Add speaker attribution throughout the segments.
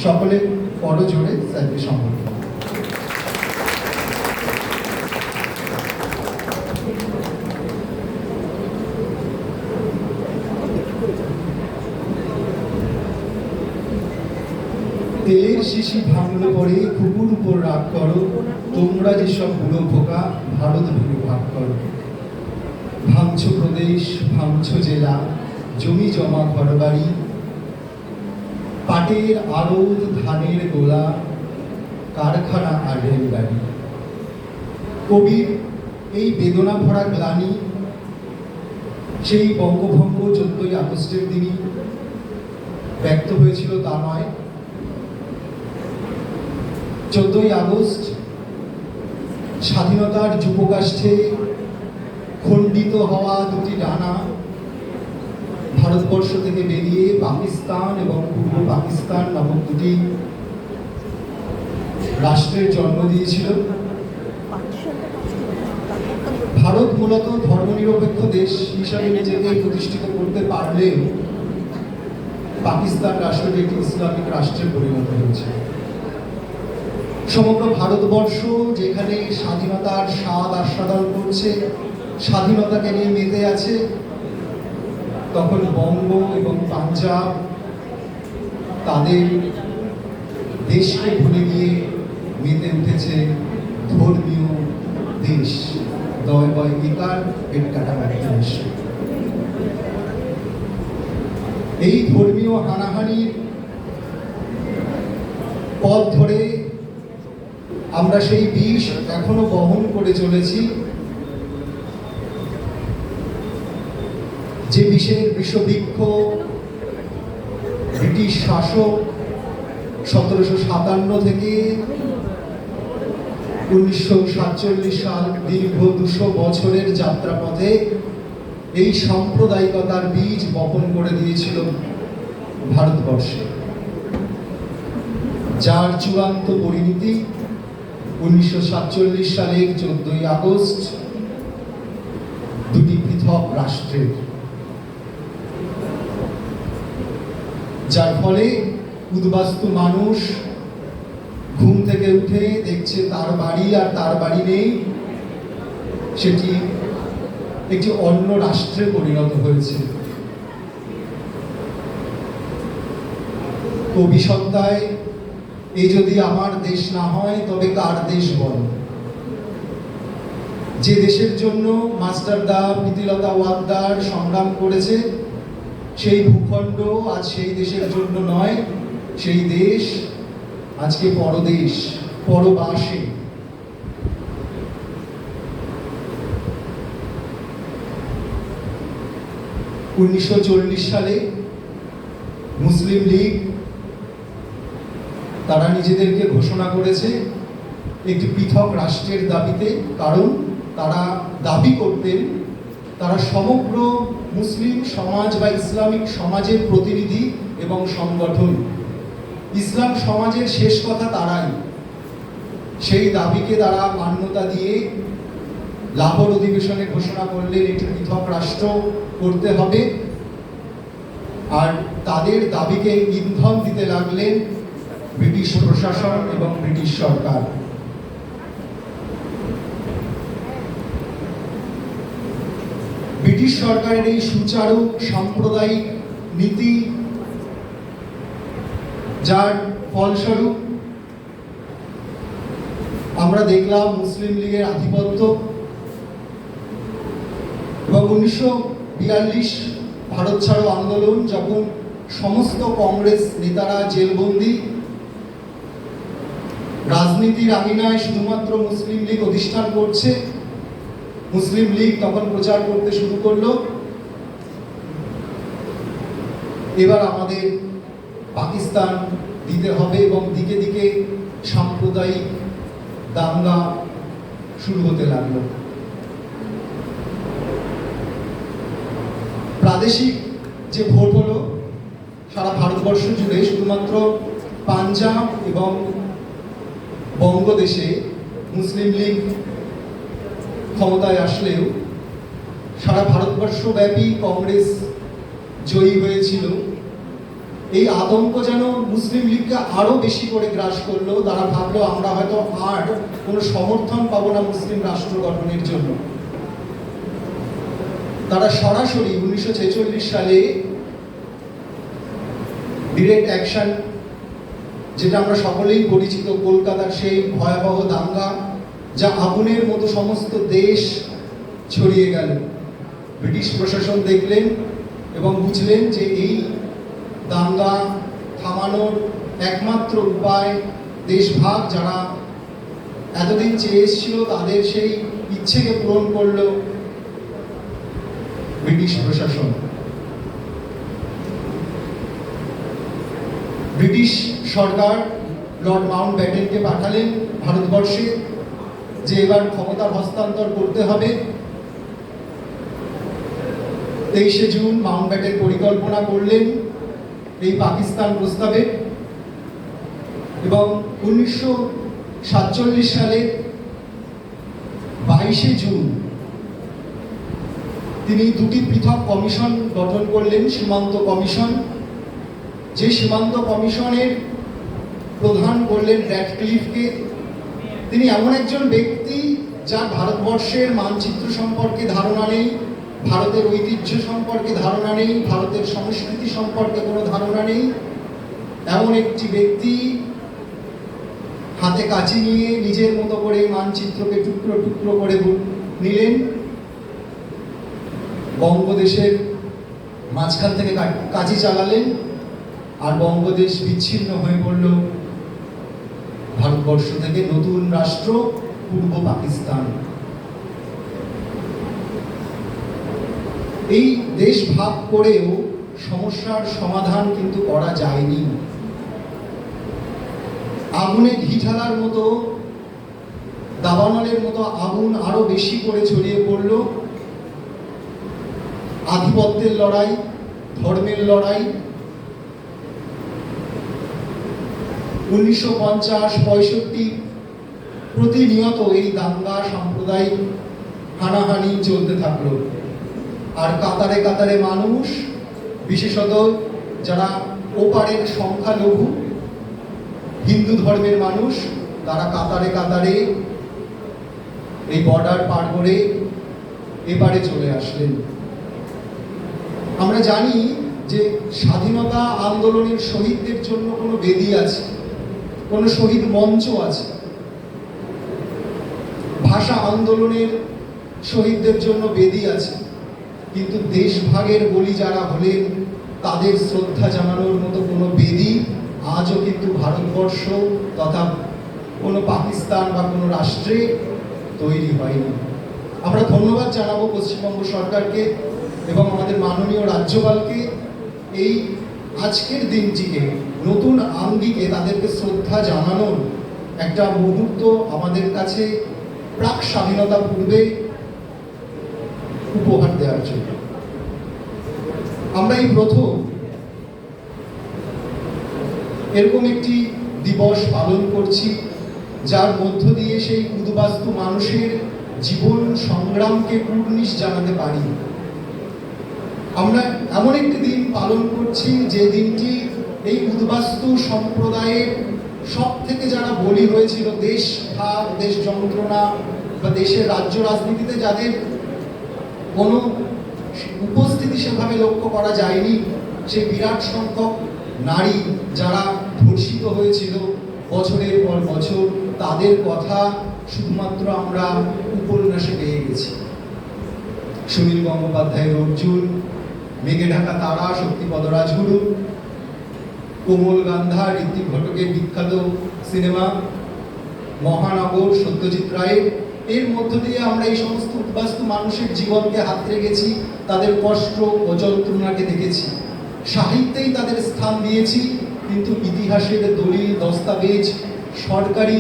Speaker 1: সকলে বড় জোরে স্যারকে সম্বোধন। তেলের শিশি ভাঙলে পরে কুকুর উপর রাগ করো, তোমরা যেসব বুড়ো পোকা ভারত ভেঙে ভাগ করো। ভাঙছ প্রদেশ, ভাঙছ জেলা, জমি জমা ঘরবাড়ি, পাটের আড়ত, ধানের গোলা, কারখানা আর রেলগাড়ি। কবির এই বেদনা ভরা গ্লানি সেই বঙ্গভঙ্গ 14ই আগস্টের দিনই ব্যক্ত হয়েছিল তা নয়। 14ই আগস্ট স্বাধীনতার যুবকাষ্ঠে খণ্ডিত হওয়া দুটি ডানা ভারতবর্ষ থেকে বেরিয়ে পাকিস্তান এবং পূর্ব পাকিস্তান নামক দুটি রাষ্ট্রের জন্ম দিয়েছিল। ভারত মূলত ধর্মনিরপেক্ষ দেশ হিসাবে নিজেকে প্রতিষ্ঠিত করতে পারলেও পাকিস্তান রাষ্ট্রটি একটি ইসলামিক রাষ্ট্রে পরিণত হয়েছে। সমগ্র ভারতবর্ষ যেখানে স্বাধীনতার স্বাদ আস্বাদন করছে, স্বাধীনতাকে নিয়ে মেতে আছে, তখন বঙ্গ এবং পাঞ্জাব তাদের দেশকে ভুলে গিয়ে মেতে উঠেছে ধর্মীয় দেশ, দয় বয় বেকার পেট কাটা দেশ। এই ধর্মীয় হানাহানির পথ ধরে আমরা সেই বিষ এখনো বহন করে চলেছি, যে বিষের বিষবৃক্ষ ব্রিটিশ শাসক 1757 থেকে 1947 সাল দীর্ঘ 200 বছরের যাত্রাপথে এই সাম্প্রদায়িকতার বীজ বপন করে দিয়েছিল ভারতবর্ষে, যার চূড়ান্ত পরিণতি 1947 সালের 14ই আগস্ট দুটি পৃথক রাষ্ট্রের, যার ফলে উদ্বাস্তু মানুষ ঘুম থেকে উঠে দেখছে তার বাড়ি আর তার বাড়ি নেই, সেটি একটি অন্য রাষ্ট্রে পরিণত হয়েছে। কবি সত্তায় এই যদি আমার দেশ না হয় তবে কার দেশ বল। যে দেশের জন্য মাস্টারদা প্রীতিলতা ওয়াদ্দার সংগ্রাম করেছে, সেই ভূখণ্ড আজ সেই দেশের জন্য নয়, সেই দেশ আজকে পরদেশ, পরবাসে। '40 সালে মুসলিম লীগ তারা নিজেদেরকে ঘোষণা করেছে একটি পৃথক রাষ্ট্রের দাবিতে, কারণ তারা দাবি করতেন তারা সমগ্র মুসলিম সমাজ বা ইসলামিক সমাজের প্রতিনিধি এবং সংগঠন। ইসলাম সমাজের শেষ কথা তারাই। সেই দাবিকে তারা মান্যতা দিয়ে লাহোর অধিবেশনে ঘোষণা করলেন একটি পৃথক রাষ্ট্র করতে হবে, আর তাদের দাবিকে ইন্ধন দিতে লাগলেন ব্রিটিশ প্রশাসন এবং ব্রিটিশ সরকার। ব্রিটিশ সরকারের এই সুচারু সাম্প্রদায়িক নীতি, যার ফলস্বরূপ আমরা দেখলাম মুসলিম লীগের আধিপত্য, এবং 1942 ভারত ছাড়ো আন্দোলন, যখন সমস্ত কংগ্রেস নেতারা জেলবন্দি, রাজনীতির আঙিনায় শুধুমাত্র মুসলিম লীগ অধিষ্ঠান করছে, মুসলিম লীগ তখন প্রচার করতে শুরু করলো এবার আমাদের পাকিস্তান দিতে হবে, এবং দিকে দিকে সাম্প্রদায়িক দাঙ্গা শুরু হতে লাগলো। প্রাদেশিক যে ভোট হলো সারা ভারতবর্ষ জুড়ে, শুধুমাত্র পাঞ্জাব এবং বঙ্গদেশে মুসলিম লীগ ক্ষমতায় আসলেও সারা ভারতবর্ষব্যাপী কংগ্রেস জয়ী হয়েছিল, এই আতঙ্ক যেন মুসলিম লীগকে আরো বেশি করে গ্রাস করলো। তারা ভাবলো আমরা হয়তো আর কোনো সমর্থন পাবো না মুসলিম রাষ্ট্র গঠনের জন্য। তারা সরাসরি 1946 সালে ডিরেক্ট অ্যাকশন, যেটা আমরা সকলেই পরিচিত, কলকাতার সেই ভয়াবহ দাঙ্গা যা আগুনের মতো সমস্ত দেশ ছড়িয়ে গেল। ব্রিটিশ প্রশাসন দেখলেন এবং বুঝলেন যে এই দাঙ্গা থামানোর একমাত্র উপায় দেশভাগ। যারা এতদিন চেয়ে এসেছিল তাদের সেই ইচ্ছেকে পূরণ করল ব্রিটিশ প্রশাসন। ব্রিটিশ সরকার লর্ড মাউন্টব্যাটেনকে পাঠালেন ভারতবর্ষে, যে এবার ক্ষমতার হস্তান্তর করতে হবে। 23শে জুন মাউন্টব্যাটেন পরিকল্পনা করলেন এই পাকিস্তান প্রস্তাবে, এবং 1947 সালে 22শে জুন তিনি দুটি পৃথক কমিশন গঠন করলেন, সীমান্ত কমিশন। যে সীমান্ত কমিশনের প্রধান করলেন র্যাডক্লিফকে। তিনি এমন একজন ব্যক্তি যার ভারতবর্ষের মানচিত্র সম্পর্কে ধারণা নেই, ভারতের ঐতিহ্য সম্পর্কে ধারণা নেই, ভারতের সংস্কৃতি সম্পর্কে কোনো ধারণা নেই। এমন একটি ব্যক্তি হাতে কাঁচি নিয়ে নিজের মতো করে মানচিত্রকে টুকরো টুকরো করে নিলেন, বঙ্গদেশের মাঝখান থেকে কাঁচি চালালেন, আর বঙ্গদেশ বিচ্ছিন্ন হয়ে পড়ল ভারতবর্ষ থেকে। নতুন রাষ্ট্র পূর্ব পাকিস্তান। এই দেশ ভাগ করেও সমস্যার সমাধান কিন্তু করা যায়নি। আগুনে ঘি ঢালার মতো, দাবানলের মতো আগুন আরো বেশি করে ছড়িয়ে পড়ল। আধিপত্যের লড়াই, ধর্মের লড়াই। 1950-65 প্রতিনিয়ত এই দাঙ্গা, সাম্প্রদায়িক হানাহানি চলতে থাকলো। আর কাতারে কাতারে মানুষ, বিশেষত যারা ওপারের সংখ্যালঘু হিন্দু ধর্মের মানুষ, তারা কাতারে কাতারে এই বর্ডার পার করে এপারে চলে আসলেন। আমরা জানি যে স্বাধীনতা আন্দোলনের শহীদদের জন্য কোনো বেদি আছে, কোনো শহীদ মঞ্চ আছে। ভাষা আন্দোলনের শহীদদের জন্য বেদি আছে, কিন্তু দেশভাগের বলি যারা হলেন তাদের শ্রদ্ধা জানানোর মতো কোনো বেদি আজও কিন্তু ভারতবর্ষ তথা কোনো পাকিস্তান বা কোনো রাষ্ট্রে তৈরি হয়নি। আমরা ধন্যবাদ জানাবো পশ্চিমবঙ্গ সরকারকে এবং আমাদের মাননীয় রাজ্যপালকে এই আজকের দিনটিকে নতুন আঙ্গিকে তাদেরকে শ্রদ্ধা জানানোর একটা মুহূর্ত আমাদের কাছে প্রাক স্বাধীনতা পূর্বে উপহার দেওয়ার জন্য। আমরা এই প্রথম এরকম একটি দিবস পালন করছি, যার মধ্য দিয়ে সেই উদ্বাস্তু মানুষের জীবন সংগ্রামকে কুর্নিশ জানাতে পারি। আমরা এমন একটি দিন পালন করছি যে দিনটি এই উদ্বাস্তু সম্প্রদায়ের সব থেকে যারা বলি হয়েছিল, দেশ ভাগ, দেশ যন্ত্রণা বা দেশের রাজ্য রাজনীতিতে যাদের কোনো উপস্থিতি সেভাবে লক্ষ্য করা যায়নি, সেই বিরাট সংখ্যক নারী যারা ধর্ষিত হয়েছিল বছরের পর বছর, তাদের কথা শুধুমাত্র আমরা উপন্যাসে পেয়ে গেছি। সুনীল গঙ্গোপাধ্যায়ের অর্জুন, মেঘে ঢাকা তারা শক্তিপদ রাজগুরু, কোমল গান্ধা ঋত্বিক ঘটকের বিখ্যাত সিনেমা মহানগর সত্যজিৎ রায়ের, এর মধ্য দিয়ে আমরা এই সমস্ত উদ্বাস্তু মানুষের জীবনকে হাতড়ে গেছি, তাদের কষ্ট ও যন্ত্রণাকে দেখেছি। সাহিত্যেই তাদের স্থান দিয়েছি, কিন্তু ইতিহাসের দলিল, দস্তাবেজ, সরকারি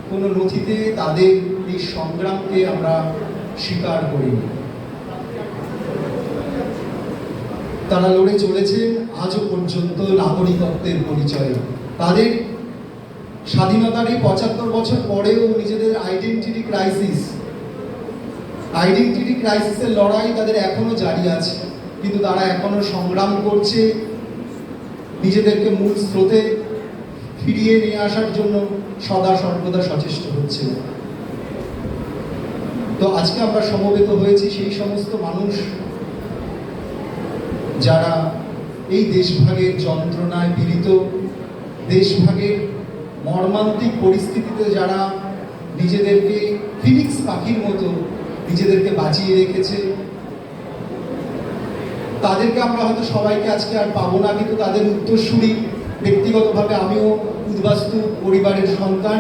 Speaker 1: কোনো নথিতে তাদের এই সংগ্রামকে আমরা স্বীকার করিনি। তারা লড়ে চলেছেন আজও পর্যন্ত নাগরিকত্বের পরিচয়ে। তাদের স্বাধীনতার এই 75 বছর পরেও নিজেদের আইডেন্টিটি ক্রাইসিসের লড়াই তাদের এখনো জারি আছে, কিন্তু তারা এখনো সংগ্রাম করছে নিজেদেরকে মূল স্রোতে ফিরিয়ে নিয়ে আসার জন্য সদা সর্বদা সচেষ্ট হচ্ছে। তো আজকে আমরা সমবেত হয়েছি সেই সমস্ত মানুষ যারা এই দেশভাগের যন্ত্রণায় পীড়িত, দেশভাগের মর্মান্তিক পরিস্থিতিতে যারা নিজেদেরকে ফিনিক্স পাখির মতো নিজেদেরকে বাঁচিয়ে রেখেছে। তাদেরকে আমরা হয়তো সবাইকে আজকে আর পাবো না, কিন্তু তাদের উত্তরসূরি ব্যক্তিগতভাবে আমিও উদ্বাস্তু পরিবারের সন্তান,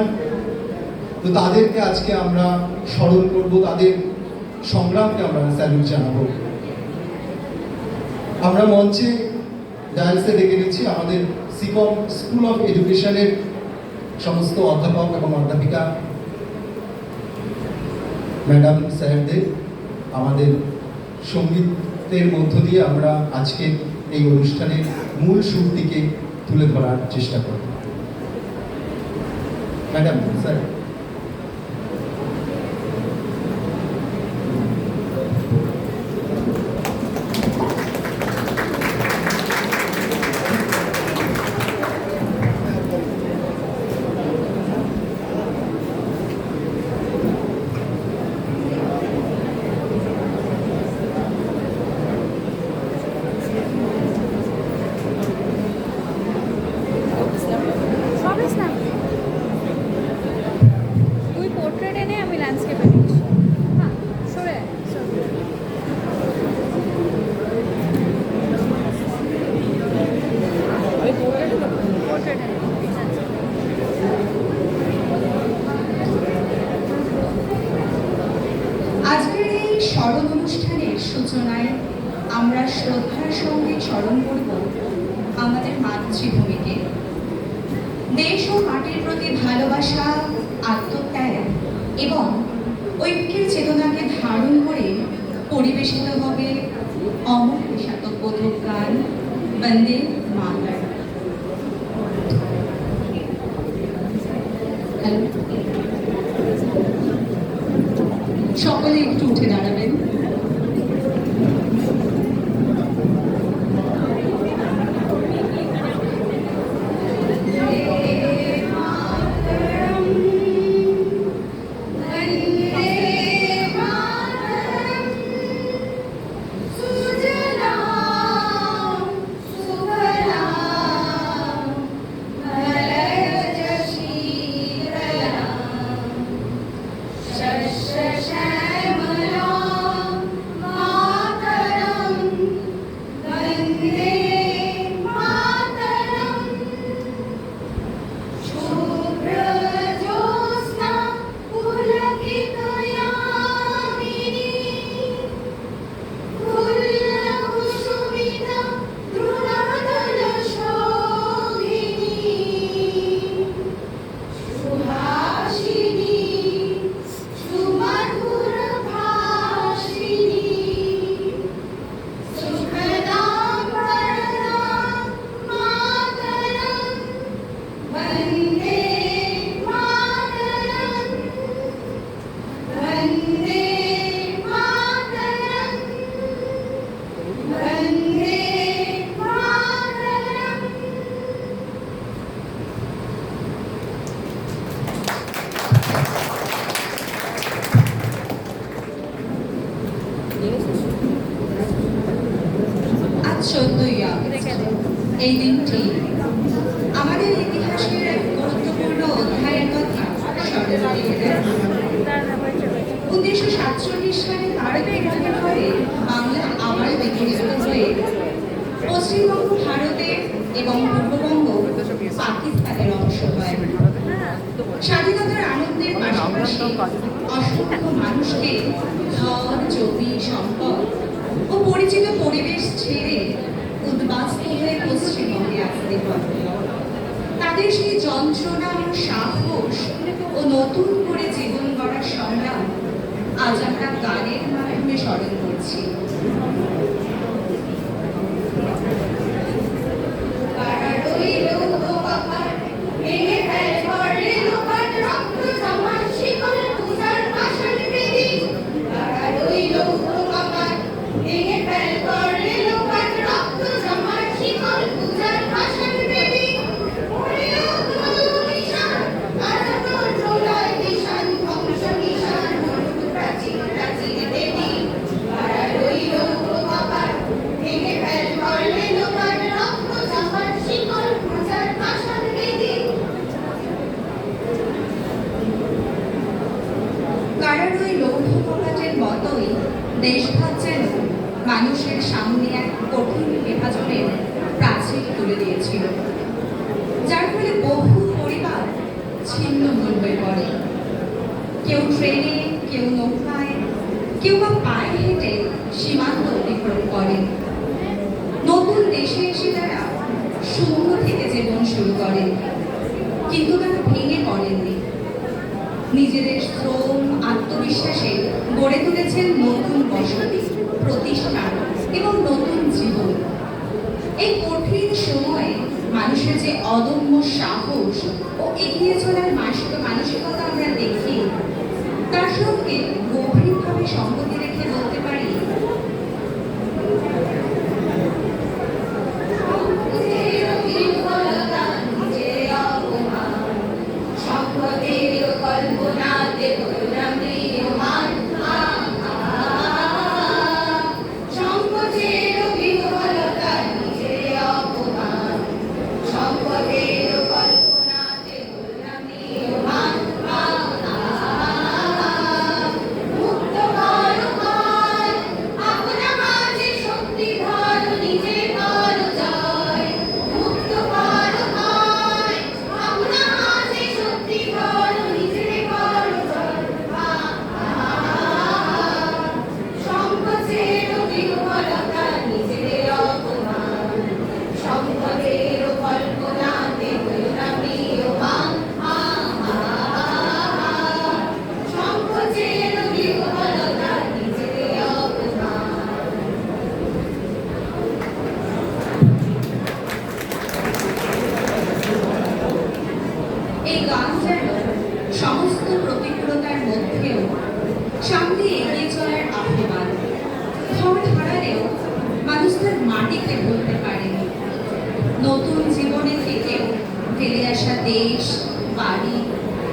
Speaker 1: তো তাদেরকে আজকে আমরা স্মরণ করব, তাদের সংগ্রামকে আমরা স্যালুট জানাবো। আমরা মঞ্চে ডায়ালসে ডেকে নিচ্ছি আমাদের সিকম স্কুল অফ এডুকেশনের সমস্ত অধ্যাপক এবং অধ্যাপিকা ম্যাডাম স্যারদের। আমাদের সঙ্গীতের মধ্য দিয়ে আমরা আজকে এই অনুষ্ঠানের মূল সুরটিকে তুলে ধরার চেষ্টা করব। Madam, sir.
Speaker 2: আজকের এই স্মরণ অনুষ্ঠানের সূচনায় আমরা শ্রদ্ধার সঙ্গে স্মরণ করব আমাদের মাতৃভূমিকে। দেশ ও মাটির প্রতি ভালোবাসা, আত্মত্যাগ এবং ঐক্যের চেতনাকে ধারণ করে পরিবেশিত হবে অমর দেশাত্মবোধক গান বন্দে মাতরম। সকলে একটু উঠে দাঁড়াবেন। এই দিনটি আমাদের ইতিহাসের এক গুরুত্বপূর্ণ অধ্যায়ের কথা স্মরণ করিয়ে দেয়। 1947 সালে ভারতের পরে বাংলা আবার বিভক্ত হয়ে পশ্চিমবঙ্গ ভারতের এবং পূর্ববঙ্গ পাকিস্তানের অংশ হয়। স্বাধীনতার আনন্দের পাশাপাশি অসংখ্য মানুষকে ঘর, জমি, সম্পদ ও পরিচিত পরিবেশ ছেড়ে উদ্বাস্তু হয়ে পশ্চিমবঙ্গে আসতে হয়। তাদের সেই যন্ত্রণা, সাহস ও নতুন করে জীবন গড়ার সংগ্রাম আজ আমরা গানের মাধ্যমে স্মরণ করছি।
Speaker 3: Passion
Speaker 2: দেশভাগ যেন মানুষের সামনে এক কঠিন বিভাজনের প্রাচীর তুলে দিয়েছিল, যার ফলে বহু পরিবার ছিন্ন ভিন্ন হয়ে পড়ে। কেউ ট্রেনে, কেউ নৌকায়, কেউ বা পায়ে হেঁটে সীমান্ত অতিক্রম করে। নতুন দেশে এসে তারা শূন্য থেকে জীবন শুরু করে, কিন্তু তারা ভেঙে পড়েননি। নিজেদের শ্রম, আত্মবিশ্বাসে গড়ে তুলেছেন নতুন বসতি, প্রতিষ্ঠান এবং নতুন জীবন। এই কঠিন সময়ে মানুষের যে অদম্য সাহস ও এগিয়ে চলার মানসিকতা আমরা দেখি, তার সঙ্গে গভীরভাবে সম্পত্তি রেখে বলতে পারি, এই গান যেন সমস্ত প্রতিকূলতার মধ্যেও সামনে এগিয়ে চলার আহ্বান। ঘর হারালেও মানুষ তার মাটিকে ভুলতে পারেনি। নতুন জীবনে থেকেও ফেলে আসা দেশ, বাড়ি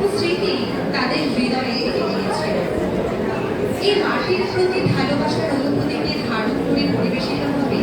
Speaker 2: ও স্মৃতি তাদের হৃদয়ে থেকে গিয়েছিল। এই মাটির প্রতি ভালোবাসার অনুভূতিকে ধারণ করে পরিবেশিত হবে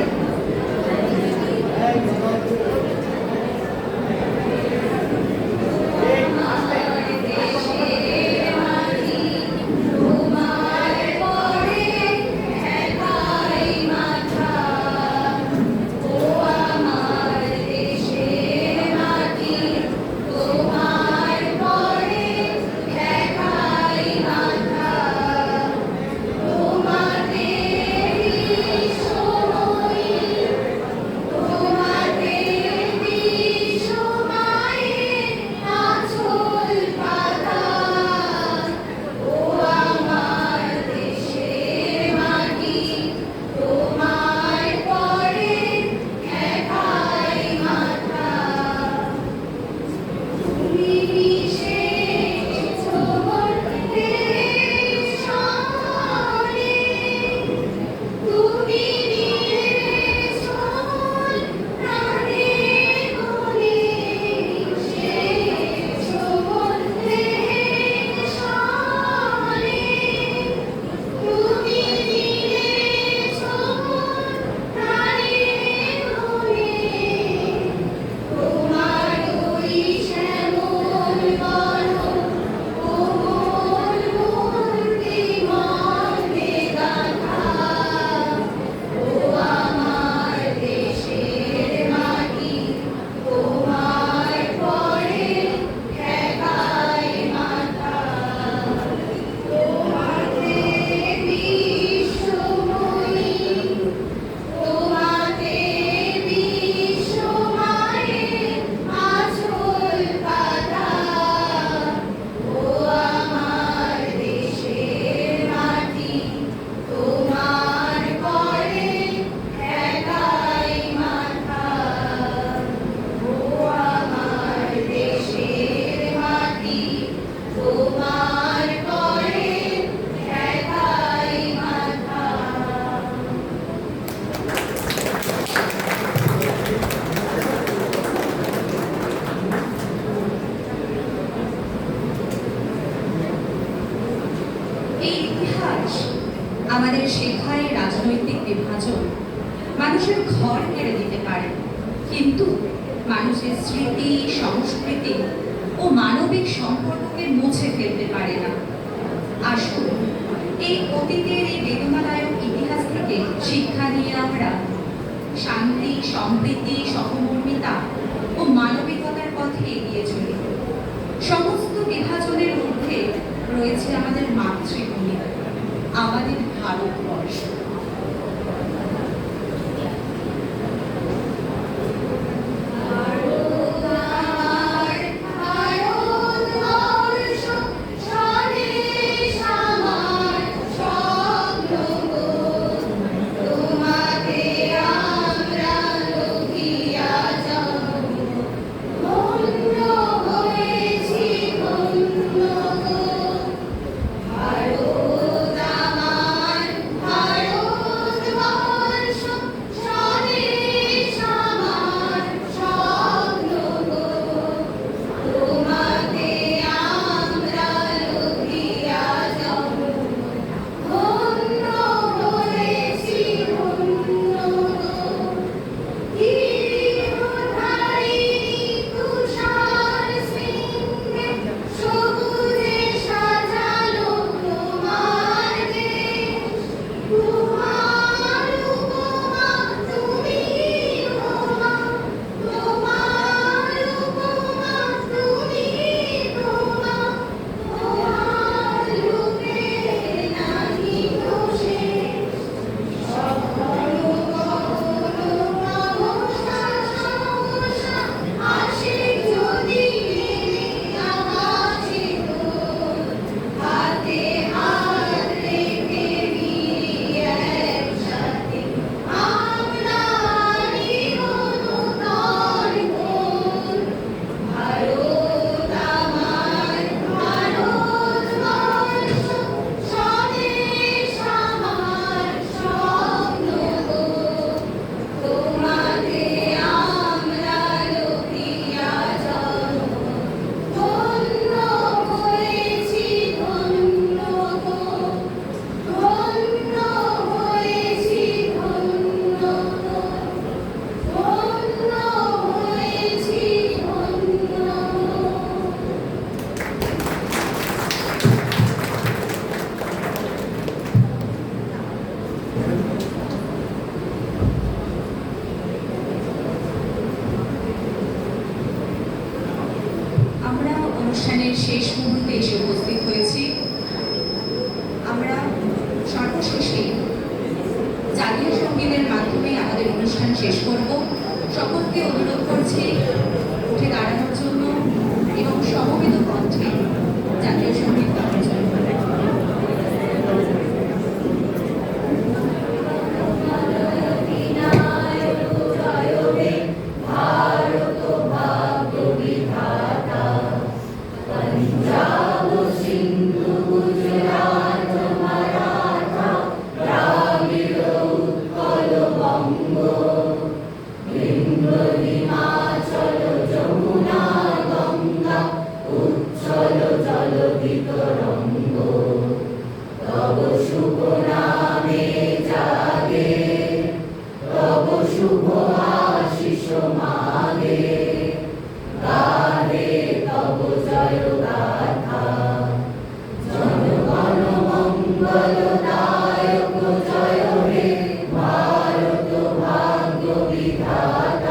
Speaker 2: আমাদের শেখায় রাজনৈতিক বিভাজন মানুষের ঘর কেড়ে দিতে পারে, কিন্তু মানুষের স্মৃতি, সংস্কৃতি ও মানবিক সম্পর্ককে মুছে ফেলতে পারে না। আসুন এই অতীতের এই বেদনাদায়ক থেকে শিক্ষা নিয়ে আমরা শান্তি, সম্প্রীতি, সহমর্মিতা ও মানবিকতার পথে এগিয়ে চলি। সমস্ত বিভাজনের ঊর্ধ্বে রয়েছে আমাদের মাতৃভূমি, আমাদের ভারতবর্ষ। অনুষ্ঠানের শেষ মুহূর্তে এসে উপস্থিত হয়েছি। আমরা সর্বশেষে জাতীয় সঙ্গীতের মাধ্যমে আমাদের অনুষ্ঠান শেষ করব। সকলকে অনুরোধ করছি উঠে দাঁড়ানোর জন্য এবং সমবেত কণ্ঠে জাতীয় সঙ্গীত গাওয়ার জন্য।
Speaker 3: শুভ আশিস মাগে গাহে তব জয় গাথা জনগণ মঙ্গলদায়ক জয় হে ভারত ভাগ্য বিধাতা।